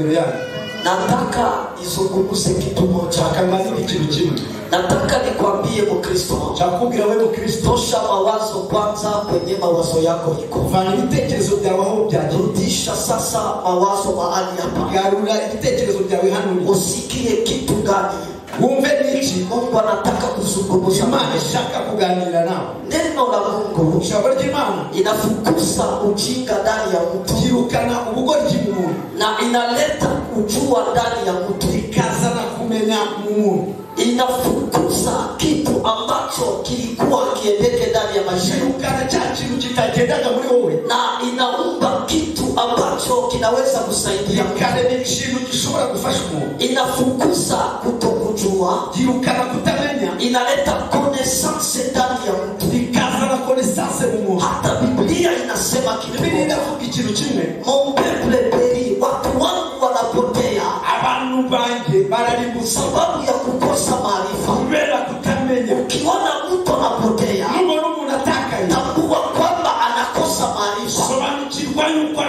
imbere yanyu. Nataka izungumze kitu moja. Akanganira ikintu kimwe. Nataka nikwambie Mkristo. Chakubwira wewe Mkristo. Tosha mawazo kwanza kwenye mawazo yako iko. Vana ibitekerezo byawe aho byagiye. Rudisha sasa mawazo mahali hapa. Garura ibitekerezo byawe hano. Usikie kitu gani? Wumve niki Mungu anataka kuzungumza. Imana ishaka kuganira nawe. Neno la Mungu ijambo ry'Imana inafukuza ujinga ndani ya mtu, yirukana ubugoryi mu muntu, na inaleta kujua ndani ya mtu, ikazana kumenya mu muntu. Inafukuza kitu ambacho kilikuwa kiendeke ndani ya maisha, yirukana cha kintu kitagendaga muri wowe, na inaumba kitu ambacho kinaweza kusaidia. Kale ni kintu gishobora gufasha umuntu. Inafukuza kutokujua, yirukana kutamenya, inaleta connaissance ndani ya mtu, ikazana connaissance mu muntu. Hata Biblia inasema kitu, Biblia inavuga ikintu kimwe, mon peuple périt, watu wangu wanapotea, abantu banjye bararimbuka sababu ya kukosa maarifa. kubera kutamenya. Ukiona mtu anapotea, nubona umuntu atakaye, tambua kwamba anakosa maarifa. sobanukirwa yuko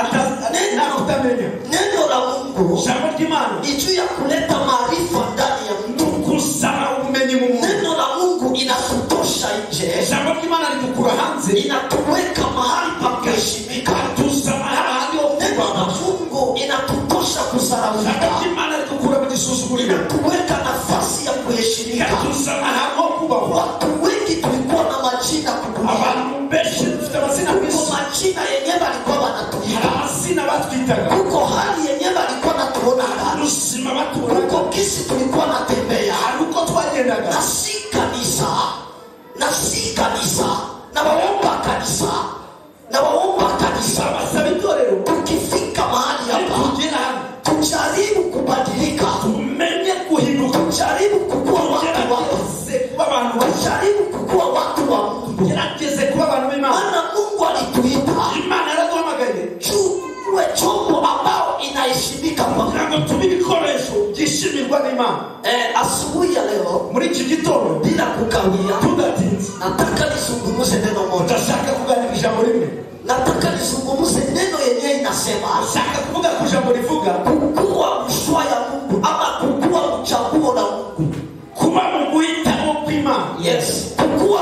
atazana kutamenya. Neno la Mungu ijambo ry'Imana ijuu ya kuleta maarifa ndani ya mtu, kuzana ubumenyi mu muntu. Neno la Mungu inatutosha nje, ijambo ry'Imana ritukura hanze, inatuweka mahali pa kuheshimika. tuzana hali yo. Neno la Mungu inatutosha kusaraulika, ijambo ry'Imana ritukura mu gisuzuguriro, inatuweka nafasi ya kuheshimika. tuzana hako kubaho. Watu wengi tulikuwa na majina kudunia, abantu benshi dufite amazina kuko menshi, majina yenyewe walikuwa wanatuita, amazina batwitaga, kuko hali yenyewe walikuwa natuona ndani, ubuzima batubona, kuko kisi tulikuwa natembea, uko twagendaga. na si kanisa, na waomba kanisa, basaba itorero. tukifika mahali hapa tugera hano, tujaribu kubadilika, tumenye guhinduka, tujaribu kukuwa watu wa kuba abantu tujaribu kukuwa watu wa Mungu. gerageze kuba abantu b'Imana. Maana Mungu alituita Imana yaraduhamagaye tuwe chombo ambao inaheshimika kwa Mungu, ngo tube ibikoresho byishimirwa n'Imana. Asubuhi ya leo muri iki gitondo bila kukawia, tudatinze, nataka nizungumze neno moja. ndashaka kuganira ijambo rimwe. Nataka nizungumze neno yenyewe inasema, ndashaka kuvuga ku ijambo rivuga kukuwa mshwa ya Mungu ama kukuwa mchaguo la Mungu. kuba mu guhitamo kw'Imana. Yes, kukuwa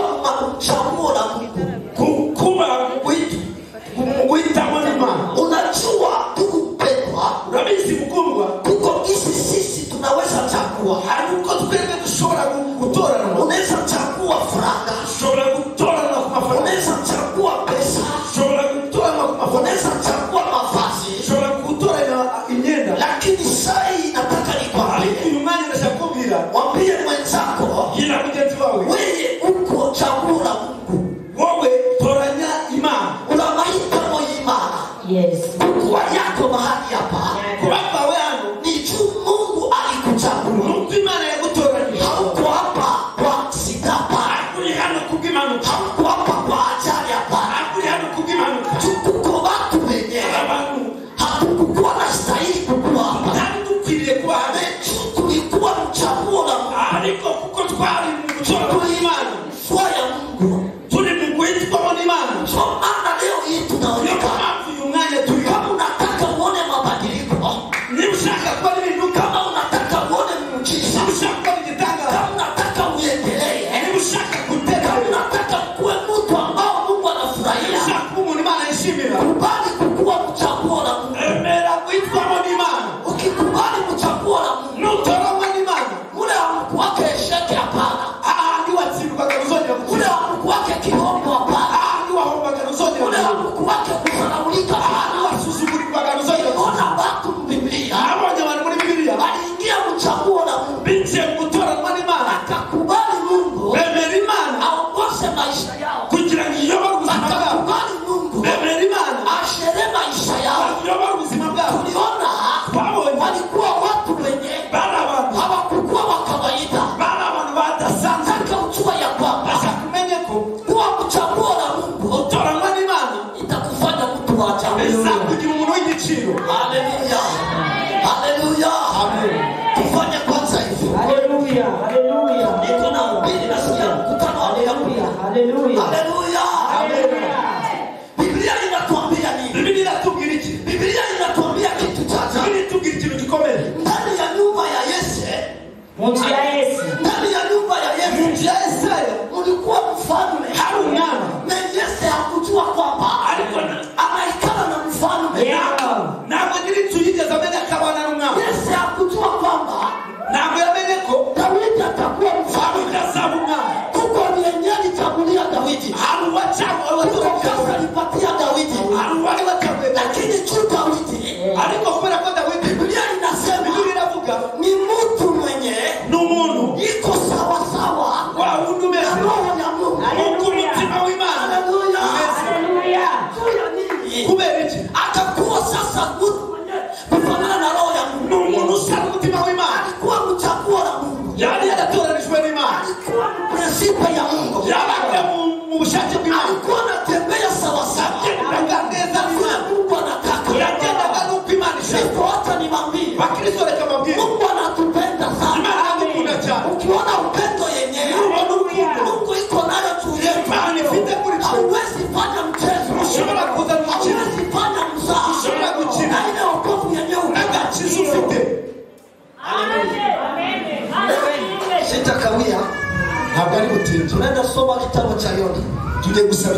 mchaguo la Mungu, kuba mu guhitamo n'Imana. Unajua ndugu mpendwa, urabizi mukundwa, kuko sisi tunaweza chagua. hari uko twebwe dushobora gutorana. Unaweza chagua faranga, ushobora gutorana ku mafaranga, unaweza chagua pesa, ushobora gutorana ku mafaranga, unaweza chagua mavazi, ushobora gutorana imyenda. lakini sai nataka nikwambie, uyu mwanya ndashakubwira, mwambie mwenzako, gira mugenzi wawe, wewe uko chaguo la Mungu, wowe toranya Imana. una mahitamo y'Imana. Yes. Kuwa yako mahali hapa kuba kwawe hano ni juu Mungu alikuchagua. nuko Imana yagutoranyije. Hauko hapa kwa sida hapa, uri hano kubw'impanuka, hauko hapa kwa ajali hapa, uri hano kubw'impanuka. tuko watu wenyewe abantu hatukukuwa na stahili kukuwa hapa, kandi dukwiriye kuba hano, tulikuwa mchaguo la Mungu, ariko kuko twari mu gutorana n'Imana, mvua ya Mungu. turi mu guhitwamo n'Imana. Kwa maana leo hii niyo tunaoneka, mpamvu uyu mwanya turi hano. kama unataka uone mabadiliko, niba ushaka kuba n'impinduka, kama unataka uone muujiza, niba ushaka kuba igitangaza, kama unataka uendelee, niba ushaka gutera, kama unataka kuwe mtu ambao Mungu niba anafurahia, ushaka kuba umuntu Imana yishimira, kubali kukuwa mchaguo la Mungu. emera guhitwamo n'Imana. Ukikubali mchaguo la Mungu, nutoranywa n'Imana, mule hamkuwake sheke hapana, ahandi watsindwaga ntuzongera mule gutsinda, hamkuwake kihombo hapana, ahandi wahombaga ntuzongera mule gutsinda, hamkuwake kusaraulika ahandi hapana. wasuzugurirwaga ntuzongera Ona gutsinda. watu Biblia abonye abantu muri Bibiliya waliingia mchaguo la Mungu, binciye mu gutoranywa n'Imana, akakubali Mungu bemera Imana aongoze maisha yao, kugira ngo iyobore ubuzima bwabo, akakubali Mungu bemera Imana ashere maisha yao. iyobore ubuzima bwabo. Tuliona Twabonye walikuwa watu wenye bari abantu, hawakukuwa wa kawaida. bari abantu badasanzwe. Nataka ujue ya kwamba Ndashaka umenye ko kuwa mchaguo la Mungu gutoranywa n'Imana itakufanya mtu wa ajabu. bizakugira umuntu w'igiciro. Haleluya, haleluya. Amen. Tufanye kwanza hivi. Hallelujah. Hallelujah. Niko na mbili nasikia mkutano wa leo. Hallelujah. Haleluya. Biblia inatuambia nini? Biblia inatubwira iki? Biblia inatuambia kitu cha ajabu. Biblia ubushake bw'Imana. alikuwa anatembea sawa sawa Agenderaga vile Mungu anataka. yagendaga n'uko Imana ishaka. Kristo hata nimwambie, Bakristo reka mbabwire, Mungu anatupenda sana. Imana iradukunda cyane. Ukiona upendo yenyewe Mungu iko nayo juu yetu, Imana ifite kuri twe. hauwezi fanya mchezo, Ushobora kuza mu mukino, hauwezi fanya mzaha, ushobora gukina na ile wokovu yenyewe n'agakiza ufite. Sitakawia, Ntabwo ari butinde. tunaenda soma kitabu cha Yona. Tugiye gusaba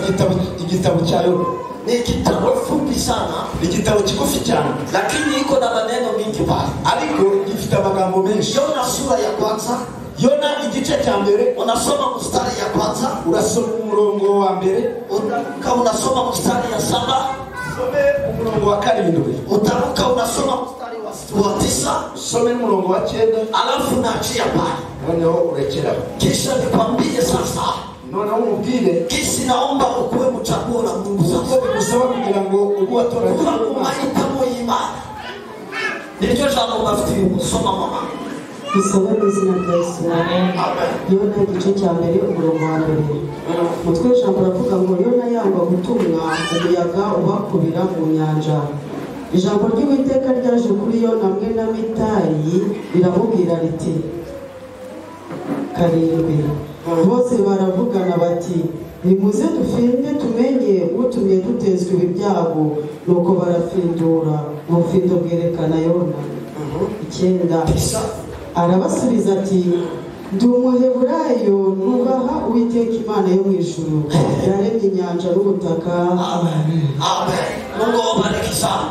igitabo cya Yona. Ni kitabu fupi sana, Igitabo kigufi cyane, lakini iko na maneno mingi pale. ariko gifite amagambo menshi. Yona sura ya kwanza, Yona igice cya mbere, unasoma mstari ya kwanza, urasoma umurongo wa mbere, utaruka unasoma mstari ya 7, usome umurongo wa 7, utaruka unasoma mstari wa 9, usome n'umurongo wa 9, alafu naachia pale. noneho urekera. Kisha nikwambie sasa, Noneho umubwire kisi naomba ukuwe mchaguo la Mungu sasa. uko bigusaba kugira ngo ube watoranyije Kuwa Imana. umahitamo y'Imana. Niryo jambo bafitiye gusoma mama. Dusome mu izina rya Yesu. Amen. Yona igice cya mbere umurongo wa mbere. Umutwe w'ijambo uravuga ngo Yona yanga gutumwa umuyaga ubakubira mu nyanja. Ijambo ry'Uwiteka ryaje kuri Yona hamwe na Mitayi riramubwira riti 7. Bose baravugana bati nimuze dufinde tumenye utumye dutezwa ibi byago. Nuko barafindura, ubufindo bwerekana Yona. 9. Arabasubiza ati ndi Umuheburayo nubaha Uwiteka Imana yo mu ijuru yaremye inyanja n'ubutaka. Amen. Amen. Mungu awabariki sana.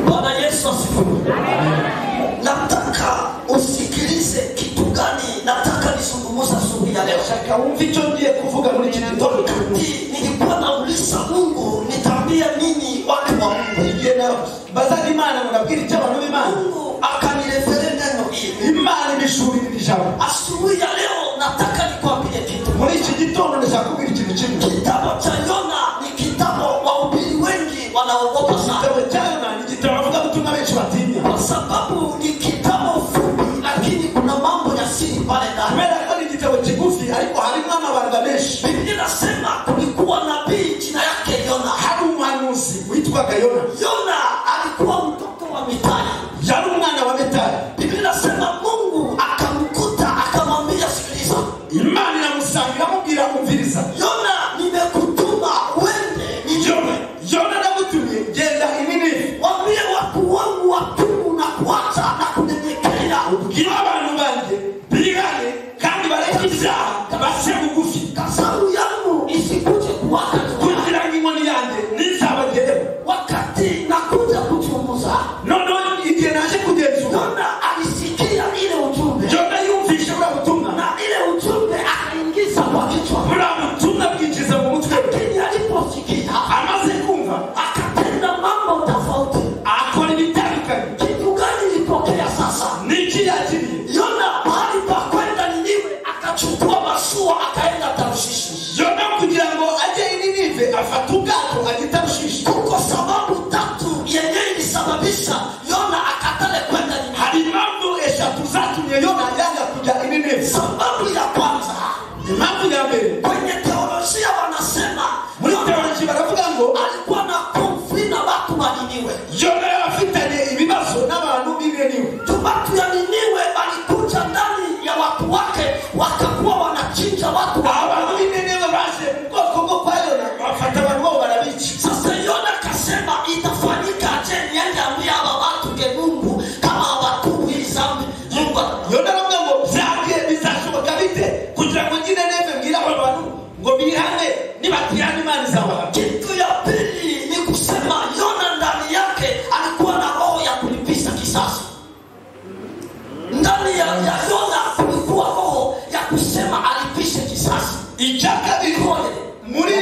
Bwana Yesu asifiwe. Nataka usikilize kitu gani nataka nizungumza asubuhi ya leo. Shaka wumva icyo ngiye kuvuga muri iki gitondo. Nilikuwa nauliza Mungu nitaambia nini watu wa Mungu. Igena bazaga Imana murabwira icyo abantu b'Imana. Mungu akanirefere neno hili. Imana ibishurira ijambo. Asubuhi ya leo nataka nikwambie kitu. Muri iki gitondo ndashaka kubwira ikintu kimwe. Kitabu cha Yona ni kitabu wahubiri wengi wanaogopa sana. Igitabo cya Yona ni igitabo bavuga gutuma benshi batinya. Kwa sababu ni kitabu fupi lakini kuna mambo ya siri pale ndani. Kubera ko ni igitabo kigufi ariko harimo amabanga menshi. Biblia inasema kulikuwa nabii jina yake Yona. Hari umuhanuzi witwaga Yona. Yona alikuwa mtoto wa Mitayi. Yari umwana wa Mitayi. Biblia inasema Mungu akamkuta akamwambia sikiliza. Imana iramusanga iramubwira umviriza. Yona nimekutuma uende Nineve. Yona ndagutumye genda i Ninive. Waambie watu wangu watubu na kuacha na kunyenyekea. Ubwire abantu banjye bihane kandi bareke ibyaha base bugufi. Kasaru yangu isikuje kuwaka kugira ngo inkoni yanjye nizabagereho. wakati nakuja kuchunguza. Noneho igihe naje kugenzura, Yona alisikia ile ujumbe. Yona yumvishe buriya butumwa, Na ile ujumbe akaingiza kwa kichwa. buriya butumwa bwinjiza mu mutwe. Lakini aliposikia Amaze kumva akatenda mambo tofauti. akora ibitandukanye. Kitu gani ilitokea sasa? Niki yakiriye? Yona mahali pa kwenda Ninive akachukua mashua akaenda Tarshishi. Yona kugira ngo ajye i Ninive afata ubwato ajya i Tarshishi. Kwa sababu tatu yenyewe ilisababisha Yona akatale kwenda Ninive. Hari impamvu eshatu zatumye Yona yanga kujya i Ninive. Sababu ya kwanza, Impamvu ya mbere, kwenye teolojia wanasema muri teoloji baravuga ngo alikuwa na konfli na watu wa Ninive. Yona yafitanye ibibazo n'abantu b'i Ninive. Watu ya Ninive walikuja ndani ya watu wake wakakuwa wanachinja watu wa Abantu b'i Ninive baje mu bwoko bwo kwa Yona bafata abantu babo barabica. Sasa Yona kasema itafanyika je niende ambia hawa watu ke Mungu kama hawatubu hii dhambi. Mungu Yona aravuga ngo byagiye bizashoboka bite kugira ngo njye Ninive mbwira aba bantu ngo bihane nibatihana Imana izabahana. kitu ya pili ni kusema Yona ndani yake alikuwa na roho ya kulipiza kisasi. Ndani ya Yona kulikuwa roho ya kusema alipishe kisasi. Icya kabiri, muri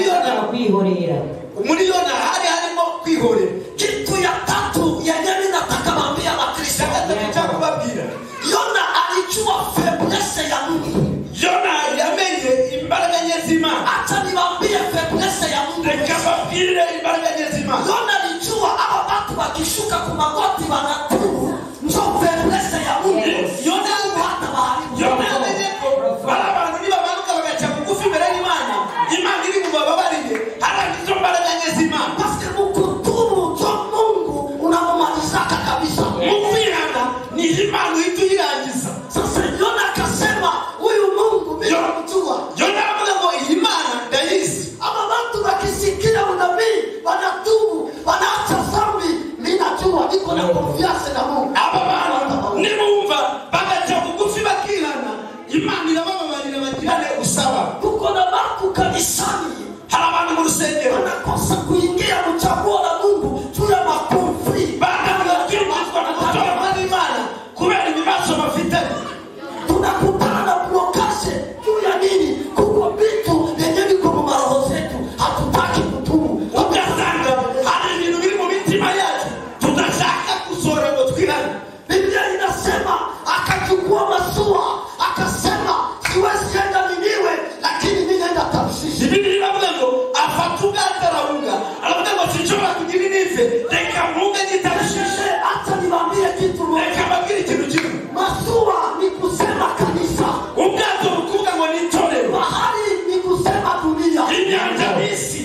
Yona hari harimo kwihorera. Kitu ya tatu yenyewe nataka mwambia Wakristo. Icya kubabwira, Yona alijua faiblesse ya Mungu. Yona yamenye imbaraga nke z'Imana. Acha niwaambie faiblesse ya Mungu. Reka babwire imbaraga nke z'Imana. Yona alijua hawa watu wakishuka kwa magoti wanatubu. Ndio faiblesse ya Mungu. Yona hata bahari. yamenye ko bari abantu nibamanuka bagaca bugufi imbere y'Imana, Imana iri ngo ababarire haragizo mbaraga nyezimana Paske mukutubu cho Mungu unamumalizaka kabisa. mufirana ni imana ituyirangiza. Sasa Yona akasema huyu Mungu mimi namjua. Yona avuga ngo iyi mana ndayizi. Ama watu wakisikia unabii wanatubu wanaacha dhambi, mimi najua niko na confiance na Mungu. Aba bantu nimumva bagaca bugufi bakihana imana irabababarira bagirane usaba. Tuko na watu kanisani, hari abantu mu rusengero wanakosa kuingia mchaguo la Mungu juu ya makonfli. bagakirwa na kutoa imana kubera ibibazo bafite. Tunakutana na blokaje juu ya nini? Kuko vitu vyenye viko mu maroho zetu hatutaki kutubu. Ugasanga hari ibintu biri mu mitima yacu tudashaka kuzora ngo twihane. Biblia inasema akachukua masua akasema siwezi enda Niniwe lakini mimi naenda Tarshishi. Biblia inavuga ngo afata ubwato aravuga aravuga ngo sinshobora kugira inive reka mvuge nyitarushishe. Hata niwaambie kitu moja, Reka mbabwire ikintu kimwe. masua ni kusema kanisa, Ubwato bukuvuga ngo ni itorero, bahari ni kusema dunia. inyanja n'isi.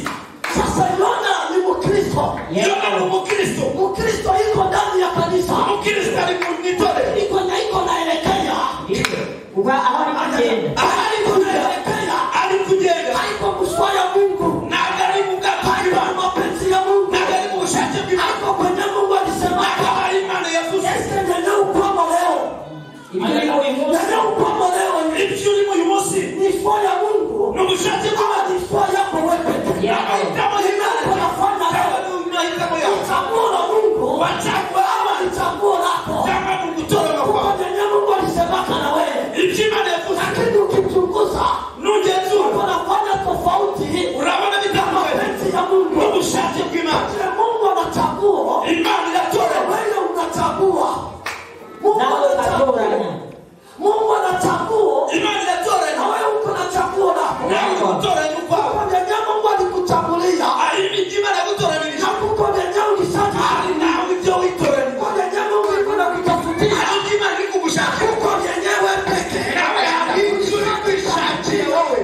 Sasa Yona ni Mkristo. Yona ni Mkristo. Mkristo iko ndani ya kanisa, Mkristo ari mu itorero. iko naelekea Ari kugenda haiko mswa ya Mungu, ntabwo ari mu bwato haiko bw'Imana, mapenzi ya Mungu, ntabwo ari mu bushake bw'Imana, haiko kwenye Mungu alisema. ntabwo ari Imana yavuze. Ese nene ukwamo leo, nene ukwamo leo Ibyo urimo uyu munsi ni swa ya Mungu, ni ubushake kama bw'Imana. ni swa yako wewe. Amahitamo y'Imana Unafanya cyangwa leo ni amahitamo yawe, chaguo la Mungu wachagua ama ni chaguo lako. cyangwa ni ugutoranywa kwawe. Kwenye Mungu alisemaka na wewe, Ibyo Imana yavuze lakini ukichunguza nugenzura unafanya tofauti urabona bitandukanye mapenzi ya Mungu. n'ubushake bw'Imana. Kile Mungu anachagua, Imana iratoranya, wewe unachagua. Mungu anachagua, Imana iratoranya, na wewe uko na chaguo lako. nawe ugutoranya ukwawe. Kwenye Mungu alikuchagulia, Hari ibyo Imana yagutoranirije, na kuko kwenye ulishaji. hari nawe ibyo witoranirije, Kwenye Mungu iko na kutafutia, hari ibyo Imana iri kugushaka, kuko yenyewe peke. nawe hari ibyo uri kwishakiye wowe.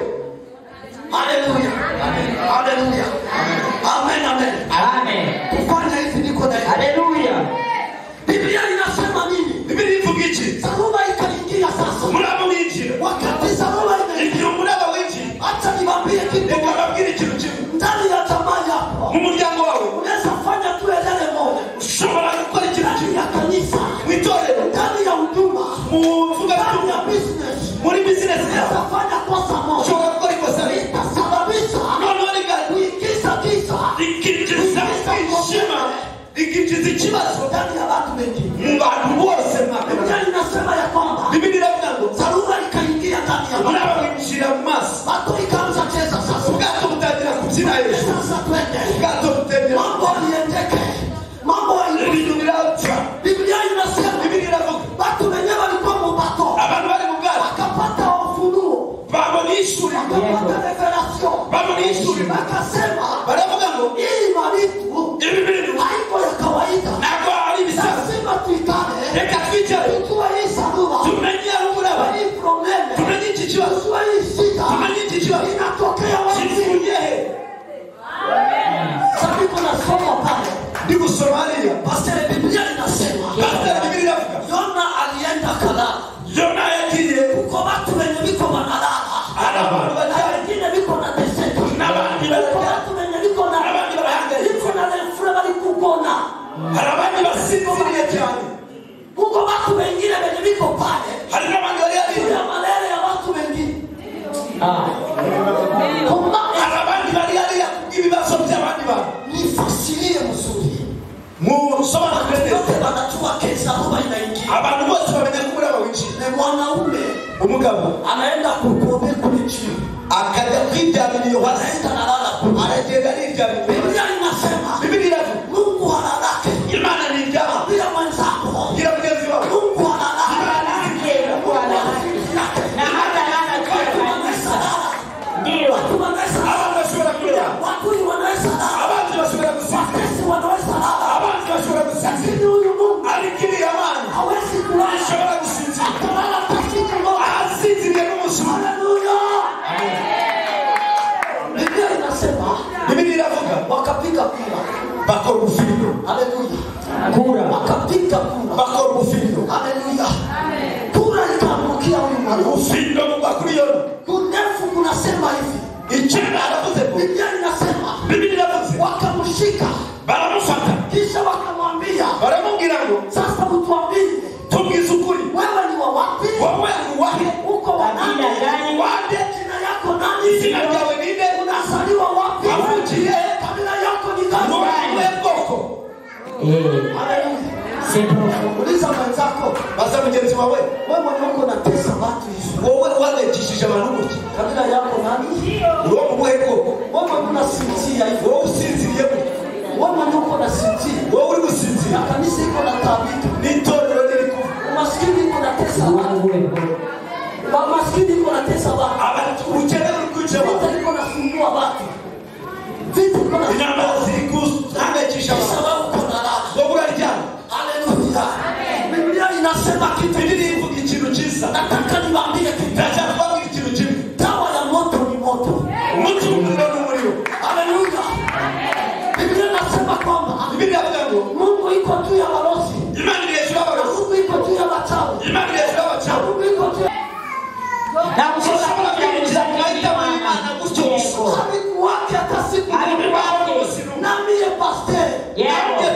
Haleluya. Haleluya. Amen, amen. Kufanya hivi niko na Biblia inasema nini? Biblia ivuga iki? Saruba ikaingia sasa. Muraba winjira, Wakati Saruba imeingia, igihe muraba winjira, acha niwaambie kitu. reka babwire ikintu kimwe. Ndani ya jamaa yako Mu muryango wawe unaweza fanya tu elele moja. ushobora gukora ikintu Ndani kimwe. ya kanisa, Mu itorero, ndani ya huduma, mu mvuga ndani ya butumwa, business, muri bizinesi yawe unaweza fanya kosa moja. ushobora gukora ikosa rimwe, Itasababisha noneho kuingiza giza rikinjiza kwishima, rikinjiza ikibazo ndani ya watu wengine. mu bantu bose mwaka. Biblia inasema ya kwamba Biblia iravuga ngo Saruba ikaingia ndani ya watu. muraba winjira mu maso, Watu ikaanza cheza sasa. ubwato butangira kubyina hejuru, Sasa twende. ubwato butembera, Mambo yendeke. Mambo ibintu yendeke. birapfa. Biblia inasema Biblia iravuga watu wenyewe walikuwa mubato, abantu bari mu bwato wakapata ufunuo, babona ishuri, wakapata revelation, babona ishuri, wakasema baravuga ngo hii malitu ibi bintu haiko ya kawaida, ntabwo ari ibisazi, lazima tuikane reka twicare tujue hii Saruba, tumenye aho umuraba, hii probleme, tumenye iki kibazo, tujue hii shida tumenye iki kibazo inatokea wapi. kivuye he. Sasa kuna somo pale, Ndi gusoma hariya pastor, Biblia inasema pasiteri, Biblia iravuga Yona alienda kalala. Yona yagiye, Kuko watu wenye biko wanalala, hari abantu na bajya wengine biko na teseka, n'abandi kuko barajya, watu wenye biko na abandi barahangayika, biko na refure bali kugona, hari abandi basinziriye cyane, kuko watu wengine wenye biko pale hari n'abandi bari hariya, ya malele ya watu wengine. Kumba hari abandi bari hariya kubw'ibibazo by'abandi bantu. nifasirie mzuri, Musobanukire neza, wote wanajua kesa Saruba inaingia. abantu bose bamenya ko umuraba winjiye. Ni mwanaume Umugabo anaenda kukuombe kule chini, akajya kwiryamira iyo hasi, anaenda nalala kule. aragenda ariryamira. Biblia inasema Biblia iravuga Mungu halalake. Imana ni iryama, Bila mwenzako gira mugenzi wawe, Mungu halalake. Imana ni iryama. Abantu bashobora kurya, abandi bashobora gusinzira, abandi bashobora gusinzira, ariko iriya Mana ishobora gusinzira, asinziriye n'umusuma. Biblia inasema Biblia inavuga wakapiga kura. bakora ubufindo. Haleluya. kura Wakapiga kura. Bakora ubufindo. Haleluya. Kura ikaangukia huyu mwana. Ubufindo mubakuri yona. Kunefu kunasema hivi. Icyenda aravuze ko Biblia inasema Biblia inavuze wakamshika baramufata kisha wakamwambia baramubwira ngo sasa utuambie tubwize ukuri wewe ni wa wapi? wowe uwahe Uko wa nani? wande Jina yako nani? izina ryawe ninde Unazaliwa wapi? wavukiye Kabila yako ni gani? n'ubuhe bwoko. Haleluya. Uliza mwenzako, baza mugenzi wawe wewe mwenye uko unatesa watu hivi. wowe wagekishije abantu gutya Kabila yako nani? uri wo mu buhe bwoko Wewe mwenye unasinzia hivi. wowe usinziriye gutya Wewe mwenye uko unasinzia. wowe uri gusinzira Na kanisa iko na tabika. n'itorero riri kuva Umaskini iko unatesa watu. Umaskini iko unatesa watu. abantu ubukene buri kwica abantu Vita iko unasumbua watu. Vita iko na intambara ziri guhangayikisha kisha abantu wewe uko na raha. wowe uraryama. Haleluya. Biblia inasema kitu. Biblia ivuga ikintu cyiza Nataka niwaambie kitu. ndashaka kubabwira ikintu kimwe Dawa ya moto ni moto. umunsi w'umuriro n'umuriro. Haleluya. Biblia inasema kwamba Biblia iravuga ngo Mungu iko juu ya balozi. Imana iri hejuru y'abarozi, Mungu iko juu ya wachawi. Imana iri hejuru y'abacamu. Mungu iko juu. Ushobora kwinjiza mu mahitamo y'Imana gutyo gusa. Alikuwake hata siku na mie pastor.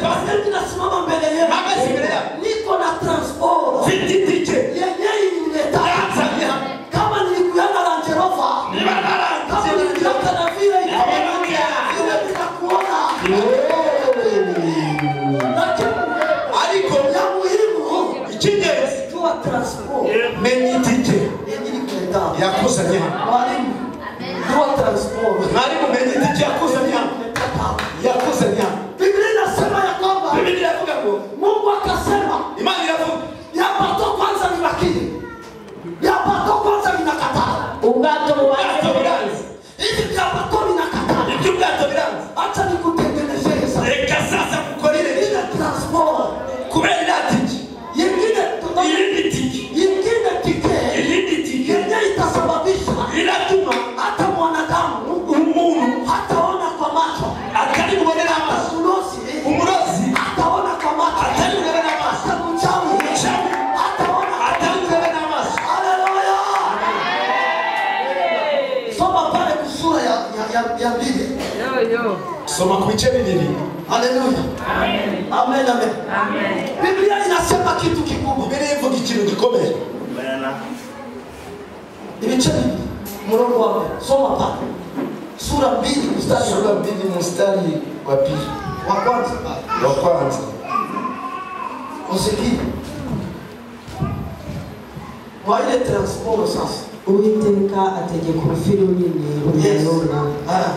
Pastor ninasimama mbele yenu. Hagaze imbere yako. Niko na transport. Mfite itike Yenyewe inileta. yanzanye hano. Kama nilikuenda Land Rover. Niba Kama narangize nilikuenda na vile Haleluya. vile nitakuona. Lakini ariko ya muhimu icy'ingenzi tuwa transport. menya itike Yenyewe inileta. yakuzanye hano. Mwalimu. Tuwa transport. Mwarimu menya itike yakuzanye hano. Yakuzanye hano. Biblia inasema ya kwamba Biblia iravuga ngo Mungu akasema Imana iravuga yapato kwanza ni wakili. Yapato kwanza ninakataa. ubwato ubwato biranze. Hivi yapato ninakataa. Ibyo ubwato biranze. Acha nikutengenezee sasa. Reka sasa mukorere Ile transport. kubera iriya tike. Yingine Iyindi tike. yingine tike. Iyindi tike Yenye itasababisha iratuma hata mwanadamu umuntu hataona kwa macho. atari bubonera amaso. Ulosi Umurozi hataona kwa macho. atari bubonera amaso. Hata mchawi Mchawi hataona. atari bubonera amaso. Haleluya. Soma pale kusura ya mbili. Soma ku bice bibiri. Haleluya. Amen. Amen. Biblia inasema kitu kikubwa. Biblia ivuga ikintu gikomeye. Ibice bibiri. Murongo wa mbere. Soma pale. Sura mbili mstari Sura 2 mstari wa pili. wa kwanza. Wa kwanza. Usikie. Kwa ile transport sasa. uwiteka ategeka urufi runini rurya yona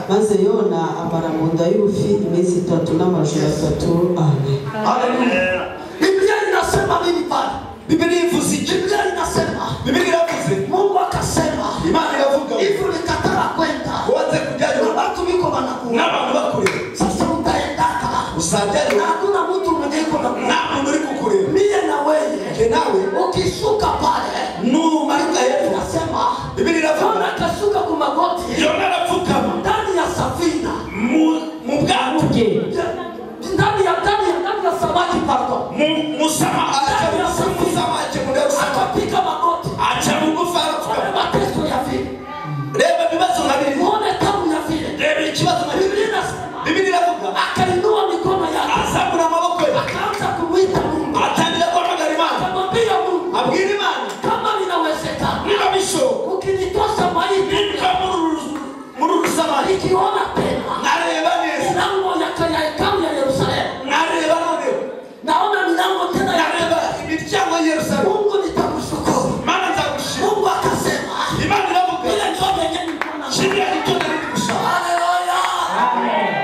maze yona amara mu nda y'urufi iminsi 3 n'amajoro 3. Amen. Haleluya. Biblia inasema nini pale? Biblia ivuze iki? Biblia inasema Biblia iravuze Mungu akasema Imana iravuga hivi ulikatara kwenda. waze kujyayo Na watu biko wanakuona. n'abantu bakure Sasa utaendaka. usajyayo Na hakuna mtu mwenye iko na nta muntu uri kukureba. mie na wewe. Ke nawe Ukishuka pale numanuka hepfo. inasema Biblia iravuga Yona akashuka ku magoti Yona arapfukama ndani ya safina. mu bwato bwe Ndani ya samaki pardon. musamake muri rusama Akapiga magoti. aca bugufi arapfukama. Mateso ya vile. Reba ibibazo nka bibiri. Muone tabu ya vile. Reba ikibazo nka bibiri. Biblia inasema Biblia iravuga akainua mikono yake. azamura amaboko ye Akaanza kumwita Mungu. atangira guhamagara Imana Akamwambia Mungu, abwira Imana kama inawezekana niba bishoboka ukinitosha maiti niba muri rusamake nikiona tena nareba neza milango ya hekalu ya Yerusalemu. nareba noneho Naona milango tena ya nareba imiryango ya Yerusalemu. Mungu nitakushukuru. Imana nzagushima. Mungu akasema Imana iravuga ile ndio yenye nilikuwa na. kiriya gitondo riri gushaka Haleluya.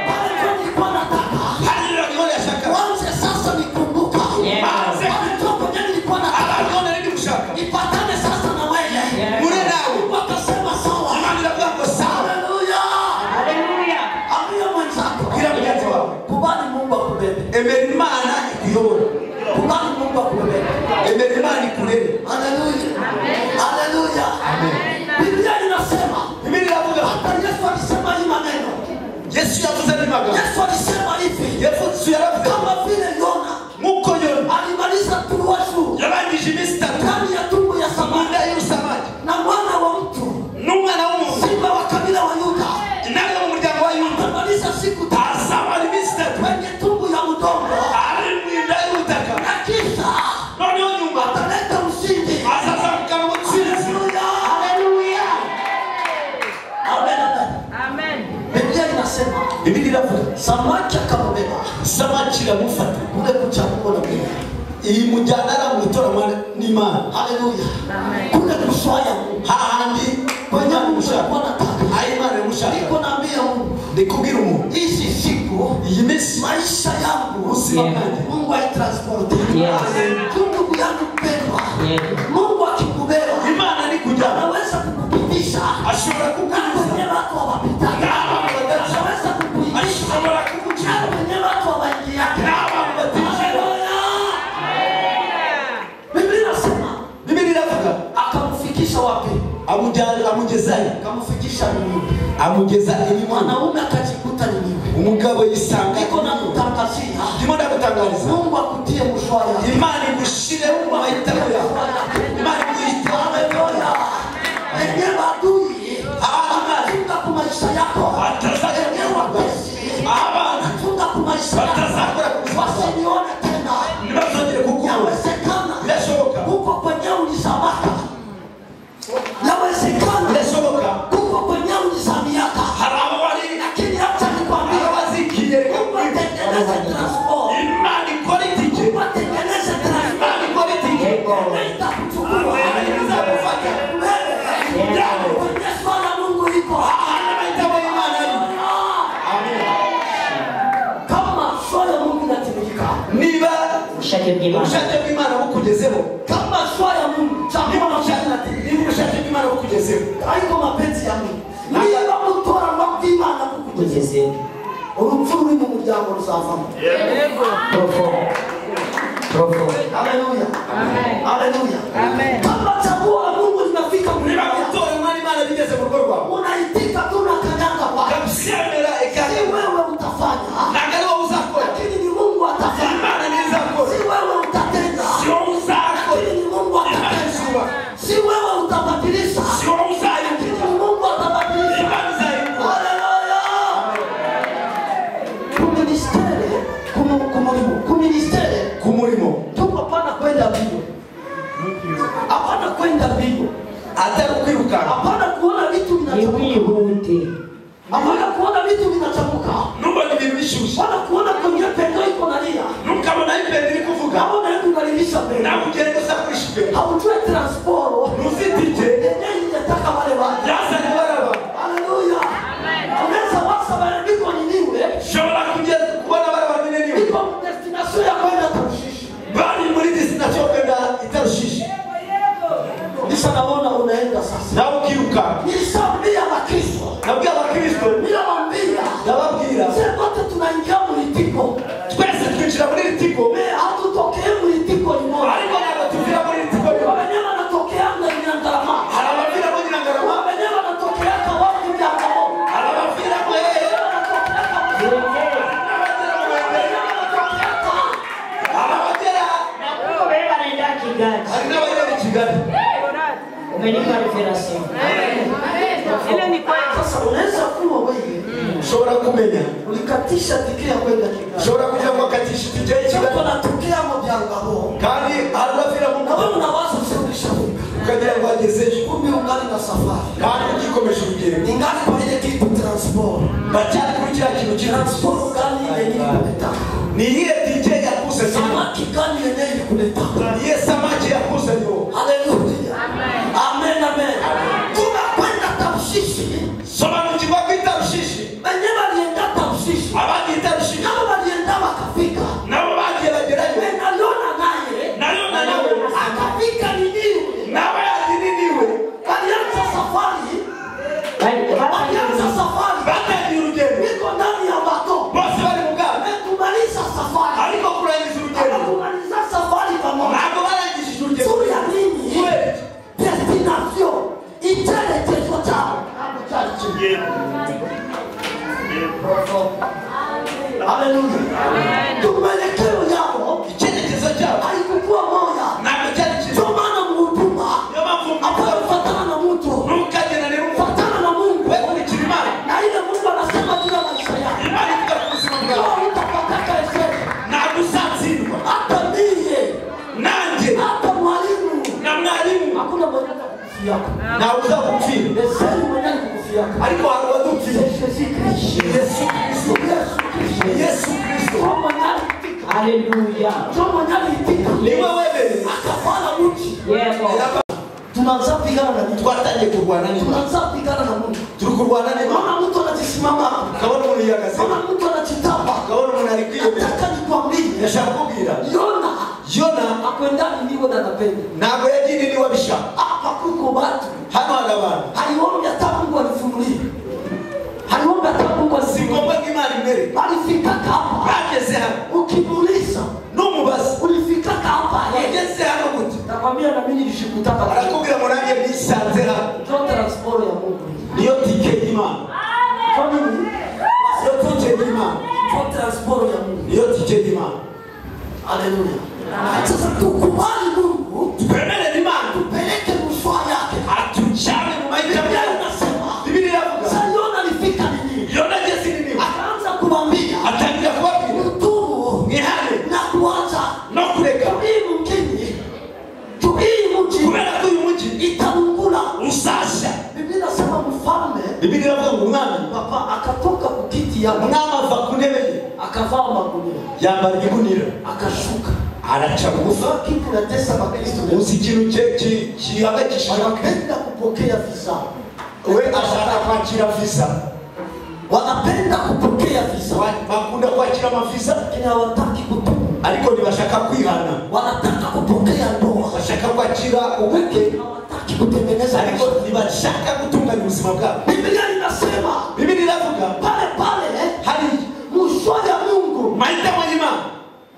Pale ndio nilikuwa nataka. hariya niho yashaka Wanze sasa nikumbuka. maze Pale ndio kwenye nilikuwa nataka. abagone riri gushaka Ipatane sasa na wewe. mure nawe. Mungu akasema sawa. Imana iravuga ngo sawa. Haleluya. Yesu yavuze n'amagambo. Yesu alisema hivi, Yesu yaravuze kama vile Yona nk'uko Yona alimaliza tuwa shuru yabangije iminsi 3 ndani ya tumbo ya samaki munda y'urusamaki na mwana wa mtu n'umwana w'umuntu simba wa kabila wa Yuda nawe mu muryango wa Yuda alimaliza siku 3 azamara iminsi 3 kwenye tumbo ya udongo ari mu nda y'ubutaka na kisha noneho nyuma ataleta ushindi. azazamuka mu mutsinzi. Haleluya. Amen. Amen. Biblia inasema Biblia iravuga samaki akamubeba samaki iramufata kule kuchakua na Biblia imujyana aramutora n'Imana. haleluya kule kuswaya hahandi kwenye mushaka wanataka ayimana mushaka niko naambia Mungu ndikubwira umuntu hizi siku iyi minsi maisha yangu ubuzima bwanjye Mungu aitransporte. Yes. Ndugu yangu mpendwa, Yes. Mungu akikubeba Imana ni kujya anaweza kukupitisha ashobora kukunyuza kwenye watu hawapitaki, anaweza kukuingisha ashobora kukunyuza kwenye watu hawaingiaki. n'abantu batishira. Biblia inasema Biblia iravuga akamfikisha wapi? amugezayo Akamfikisha Niniwe. amugeza inyuma Mwanaume akajikuta Niniwe. umugabo yisanga Niko nakutangazia ndimo ndagutangariza Mungu akutie mshwari. Imana igushire mu mahitamo yawe. Imana iguhitamo. Haleluya. Enyewe adui anafunga kwa maisha yako. Enyewe wapesi anafunga kwa maisha yako. Wasinione tena. ntibazongere kukubona. Yawezekana Birashoboka. kuko kwenye ulizamaka. Yawezekana Birashoboka. kuko kwenye ulizamiaka. hari abari Lakini hata nikwambie abazikiye reka Mungu atengeneze transport. Imana ikora itike. Mungu atengeneze transport. Imana ikora itike. Itakuchukua. Itakufanya. Wewe kwenye swala Mungu iko. Hana mahitamo y'Imana ari. Amen. Kama swala Mungu inatimilika. Niba Ubushake bw'Imana. ubushake bw'Imana bukugezeho, Kama swala Mungu niba chakula ubushake bw'Imana bukugezeho, haiko mapenzi ya Mungu. Niba mutora mabwimana kukugeza. Ugeze. Urupfu ruri mu muryango ruzavamo. Profo. Haleluya. Haleluya. Amen. Kama chaguo la Mungu linafika niba mlimani. gutora umwanya Imana bigeze mu rugo rwawe, Unaitika tu na kanyanga kwa. ukabyemera Si ikaze, wewe utafanya. ntabwo ari wowe uzakora, Lakini ni Mungu atafanya. Imana niyo izakora. Si wewe utatenda. Si wowe uzakora, Lakini ni Mungu Imana atatenda. izubaka. Si wewe utabadilisha. Si wowe Lakini uzayikora, ni Mungu atabadilisha. Imana izayikora. Haleluya. Kuministere Ku murimo tuko hapana kwenda mbio. Hapana kwenda mbio. atari ukwirukanka, Hapana kuona vitu vinachamuka. Ntiwihute. Hapana kuona vitu vinachamuka. nubona ibintu bishyushye, Hapana kuona kwenye pendo iko nalia. ntukabona ipenda iri kuvuga, Naona hebu ngalilisha mbele. nawe ugenda usakurisha imbere, Haujue transport. ntuzitike Yenyewe inataka wale watu. yazanye baraba. Haleluya. Unaweza wasa wale biko niniwe. Shobora kugeza kubona baraba bineniwe, Biko destination ya kwenda Tarshish. bari muri destination yo kwenda i Tarshishi, Nisha naona unaenda sasa. nawe ukirukanka. Nilisambia Makristo. Nabwiye abakristo, Ninawambia. ndababwira Sisi wote tunaingia mulitiko. twese twinjira muri iri tigo, Hatutokee mulitiko limoja. ariko ntabwo tuvira muri iri tigo rimwe. Wenyewe wanatokea Nyandarama. Hari abavira muri Nyangarama, Wenyewe wanatokea wapi vya Ngabo. hari abavira mu Hehe, Wanatokea abagera mu Ruhengeri, hari abagera, Nakuru wewe wanaenda Kigali. hari n'abagera i Kigali. Umenipa revelation. Ile ni kweli. Sasa unaweza kuwa wewe Ushobora kumenya, ulikatisha tiketi ya kwenda Kigali. ushobora kugira ngo akatisha itike y'i Sasa Kigali, unatokea mu vya Ngabo. kandi hari abavira mu Na wewe unawaza usirudisha Afrika. ukagira ngo agezeyo, Kumbe ungali na safari. kandi ugikomeje urugendo, Ningali kwa ile kitu transport. bacyari kuri kiriya kintu Transport gani yenye kuleta? ni iyihe tike yakuze cyane, Samaki gani yenye kuleta? iyihe samaki yakuze yo. Haleluya. Amen, amen. Tunakwenda Tarshishi. Sobanukirwa ko i Tarshishi, Wenyewe walienda Tarshishi. abandi i Tarshishi Nao walienda wakafika. nabo bagiye bagerayo, Naliona naye. nayona nawe Akafika Niniwe. nawe yazininiwe, Walianza safari. Walianza safari. batangiye urugendo, Niko ndani ya bato. bose bari mu bwato, Tumaliza safari. ariko kurangiza urugendo Tumaliza safari pamoja. Haleluya. Tumelekeo yao icyerekezo cyabo haikukuwa moja. ntabwo cyari kimwe. Ndio maana mhuduma Niyo mpamvu atafatana na mtu, ntukagenda rero fatana na Mungu. we ukurikira Imana. Na ile Mungu anasema juu ya maisha yako. Imana ivuga ku buzima bwawe Ndio utapata eseri. ntabwo uzatsindwa. Hata mie, nanjye hata mwalimu. na mwarimu Hakuna mwenye atakufia yako. ntabwo uzagupfira, Eseri mwenye atakufia yako. ariko hari uwadupfira. Yesu Kristo. Yesu Kristo. Yesu Kristo Ndio mwenye alitika. Haleluya. Ndio mwenye alitika. niwe wemeye Akafanya mti. Yego. Tunaanza kupigana na nini? twatangiye kurwana n'Imana. Tunaanza kupigana na Mungu. turi kurwana n'Imana. Maana mtu anajisimama. ukabona umuntu yihagaze, Maana mtu anajitapa. ukabona umuntu ari kwiyemeza. Nataka nikwambie. yashaka kubwira Yona Yona akwendani niwe na napenda. ntabwo yagiye niwe abishaka. Hapa kuko watu. hano hari abantu Haliombi hata Mungu alifunulia. Haliombi hata Mungu si alifunulia. ngombwa ko Imana imere. Alifika hapa. bageze hano Ukimuuliza n'umubaza ulifika hapa. wageze hano gute, Nakwambia na mimi nilishikutaka. arakubwira ngo nanjye nisanze hano. Ndio transport ya Mungu. niyo tike y'Imana, Kwa nini? niyo tike y'Imana, Ndio transport ya Mungu. niyo tike y'Imana. Haleluya. Sasa tukubali Mungu. twemerere Imana Peleke mshwa yake. atujyane mu mahitamo Biblia yawe. inasema. Biblia iravuga Sasa Yona alifika nini? Yona ageze niniwe Akaanza kumwambia atangira kubabwira utubu mwihane na kuacha no kureka, hii mjini. Hii mji kubera ko uyu mujyi itamungula. usashya. Biblia inasema mfalme Biblia iravuga ngo umwami papa akatoka kukiti yake umwami ava ku ntebe ye akavaa magunia yambara igunira akashuka. araca bugufi. Sasa kitu natesa Wakristo leo. uzi ikintu gihangayikishije abakristo, Wanapenda kupokea visa. we ashaka kwakira visa, Wanapenda kupokea visa. bakunda kwakira amavisa Lakini hawataki kutubu. ariko ntibashaka kwihana. Wanataka kupokea ndoa. bashaka kwakira ubukwe Hawataki kutengeneza ariko maisha. ntibashaka gutunganya ubuzima bwabo. Biblia inasema Biblia iravuga pale pale hari mshwa ya Mungu. mahitamo y'Imana.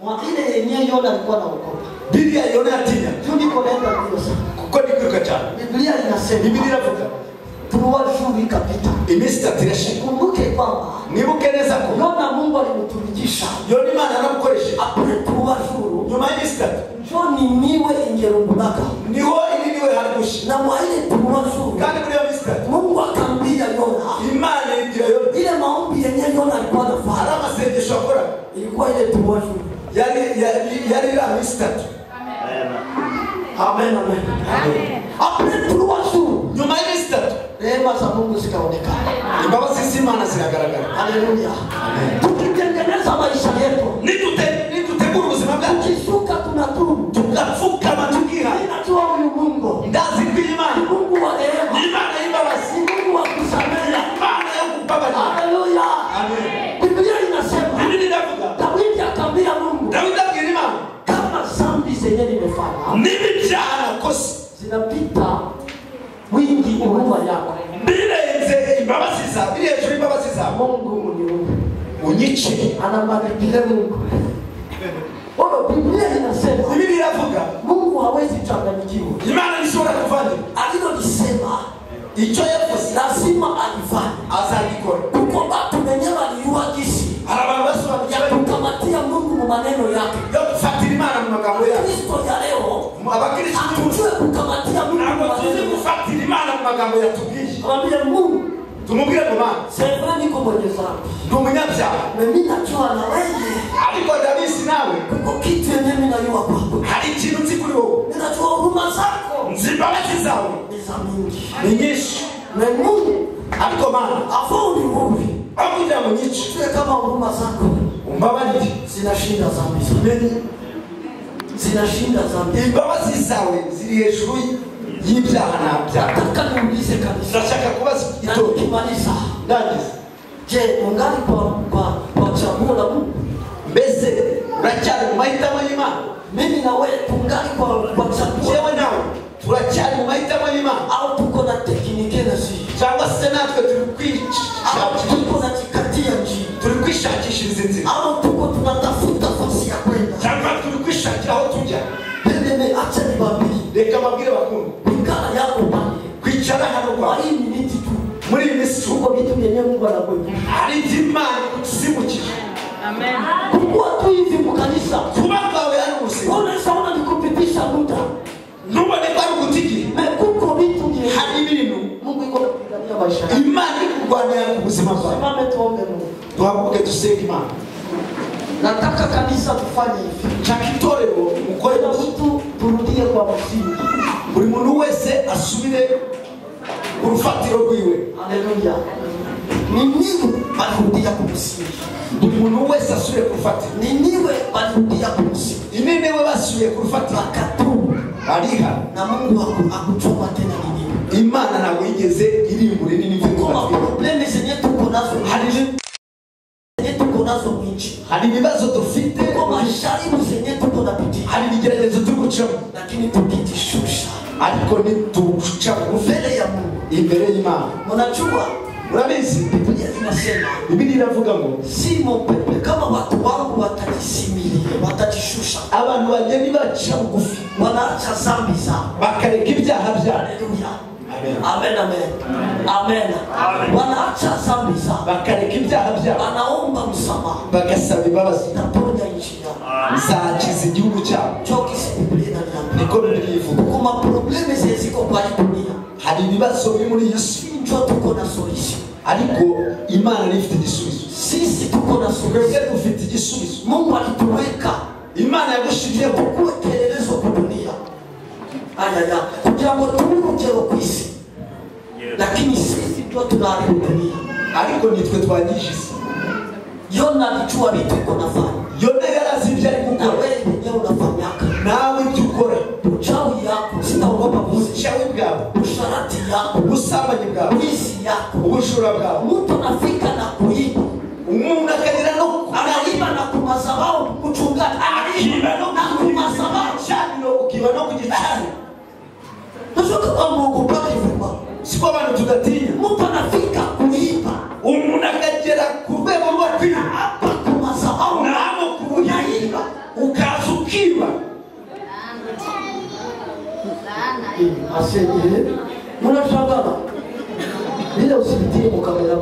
Mwa ile yenyewe Yona alikuwa anaokopa. Biblia Yona yatinya Juu niko naenda mbio sana. kuko ni kwiruka cyane. Biblia inasema Biblia iravuga tuwa juu ikapita. iminsi itatu irashira. Kumbuke kwamba mwibuke neza ko Yona Mungu alimtumikisha. Yona Imana aramukoresheje Apre tuwa juu. nyuma y'iminsi itatu Joni niwe ingerungulaka. niho iri niwe hari gushira. Na mwa ile tuwa juu. kandi muri iyo minsi itatu Mungu akamwambia Yona. Imana ibwira Yona Ile maombi yenyewe Yona alikuwa hari anafanya. amasengesho akora Ilikuwa ile tuwa juu. yari iri minsi itatu. Amen, amen. Apre tuwa juu. nyuma y'iminsi itatu Rehema za Mungu zikaonekana. imbabazi z'Imana ziragaragara. Haleluya. Tukitengeneza maisha yetu. nidutegura ubuzima bwacu Tukishuka tunatubu. tugapfukama tukiha Ninajua huyu Mungu. ndazi ko Imana Ni Mungu wa rehema. ni Imana y'imbabazi, Ni Mungu wa kusamehe. Imana yo kubabarira. Haleluya. Amen. Biblia inasema Biblia iravuga Daudi akamwambia Mungu, Dawidi abwira Imana kama dhambi zenye nimefanya niba ibyaha nakoze zinapita wingi huruma yako, birenze imbabazi zawe, biri hejuru y'imbabazi zawe, Mungu uniumbe. unyice. Anamwambia Mungu. Bwana, Biblia inasema Biblia iravuga Mungu hawezi changanyikiwa. Imana ishobora kuvanga Alilolisema icyo yavuze lazima alifanye. azagikora. Kuko watu wenyewe waliua kisi hari abantu basobanukira ya kukamatia Mungu mu maneno yake. yo gufatira Imana mu magambo yayo. Kristo ya leo abakristo hatujue kukamatia Mungu ntabwo mu tuzi maneno yake. gufatira Imana mu magambo yatubwiye. Mwambie Mungu, tumubwire ngo Mana sema niko mwenye dhambi. ndi umunyabyaha, Mimi najua na wewe ariko ndabizi nawe kuko kitu yenyewe ninajua kwako. hari ikintu nzi kuri wowe, Ninajua huruma zako nzi imbabazi zawe ni za mingi. ni nyinshi, Na Mungu ariko Mana afau ni wewe. aho kugira ngo nyice Tue kama huruma zako umbabarire. zinashinda dhambi zote. Zinashinda dhambi. Imbabazi zawe ziri hejuru y'ibyaha nabyaha. Nataka niulize kabisa. Ndashaka kubaza Na igitondo nikimaliza. ndangiza, Je, ungali kwa chaguo la Mungu? mbese uracyari mu mahitamo y'Imana? Mimi na wewe tungali kwa chaguo Jewe nawe turacyari mu mahitamo y'Imana, au tuko na tekniki na si? cyangwa se natwe turi Au kwishakisha, tuko na jikatia njia? turi kwishakishiriza inzira, Au tuko tunatafuta nafasi ya kwenda? cyangwa turi kwishakira aho tujya? Mimi acha niwaambie. Reka babwire bakunda Ikala yako pale. kwicara hano Kwa kwa hii miniti tu. muri iyi minsi Tuko vitu vyenyewe Mungu anakuja. hari ibyo Imana ikusimbukije. Amen. Kukua tu hivi mkanisa. kuba kwawe ari ubuzima Unaona ni kupitisha muda. nubone ko ari ugutigi Kuko vitu vya hari ibintu Mungu iko kupigania maisha. imana iri kurwanira ku buzima bwawe. Simame tuombe Mungu. Tuhaguruke dusenge Imana. Nataka kanisa tufanye hivi. Shaka itorero mukore Kila mtu turudie kwa msingi. buri muntu wese asubire ku rufatiro rwiwe. Haleluya. Ni niwe barudia kwa msingi. Buri muntu wese asubire ku rufatiro. Ni niwe barudia kwa msingi. Inenewe basubiye ku rufatiro Akatu bariha na Mungu akuchoma tena nini. Imana ntabwo yigeze irimbura n'ibyo Kwa probleme zenye tuko nazo. Hari ibibazo dufite, kwa masharibu zenye tuko napitia. hari ibigeragezo turi gucamo, Lakini tukijishusha ariko nituca mbele ya Mungu, imbere y'Imana. Mnajua Urabizi Biblia inasema Biblia iravuga ngo si mon peuple kama watu wangu watajisimilia, watajishusha, abantu bageni baca bugufi wanaacha dhambi zao, bakareka ibyaha byabo. haleluya, Amen. amen, amen, amen, wanaacha dhambi zao, Bakareka ibyaha byabo, wanaomba msamaha, bagasaba imbabazi, taponya nchi yao, zakiza igihugu cyabo. choki si Biblia inaniambia. Niko Biblia ivuga. Kuma probleme ziko kwa dunia, Hari ibibazo biri muri Yesu, njo tuko na solution. ariko Imana ifite igisubizo. Sisi tuko na solution. Twebwe dufite igisubizo. Mungu alituweka, Imana yagushijeho kuwe kelelezo kwa dunia. Aya, kugira ngo tube urugero ku isi. Lakini sisi ndio tunaharibu dunia. ariko nitwe twanyishe isi. Yona alijua vitu iko nafanya. Yona yarazi ibyo ari Na gukora, wewe mwenyewe unafanyaka. nawe ibyo ukora, Uchawi yako sitaogopa kusi. ubucawi bwawe, Usharati yako, ubusambanyi bwawe, wizi yako. ubujura bwawe, Mtu anafika na kuiba. umuntu akagera no Anaiba na kumazabao mchungaji. Anaiba na kumazabao. kugicaniro, ukiba no ku gicaniro. Nashoka kwa Mungu pake vuma. Siko abantu tudatinya. Mtu anafika kuiba. Umuntu akagera ku rwego rwo kwiba, Hapa kumazabao. nabo kuyiba, ukaza ukiba. Asije. Mnashangana. Bila usipitie mkamera.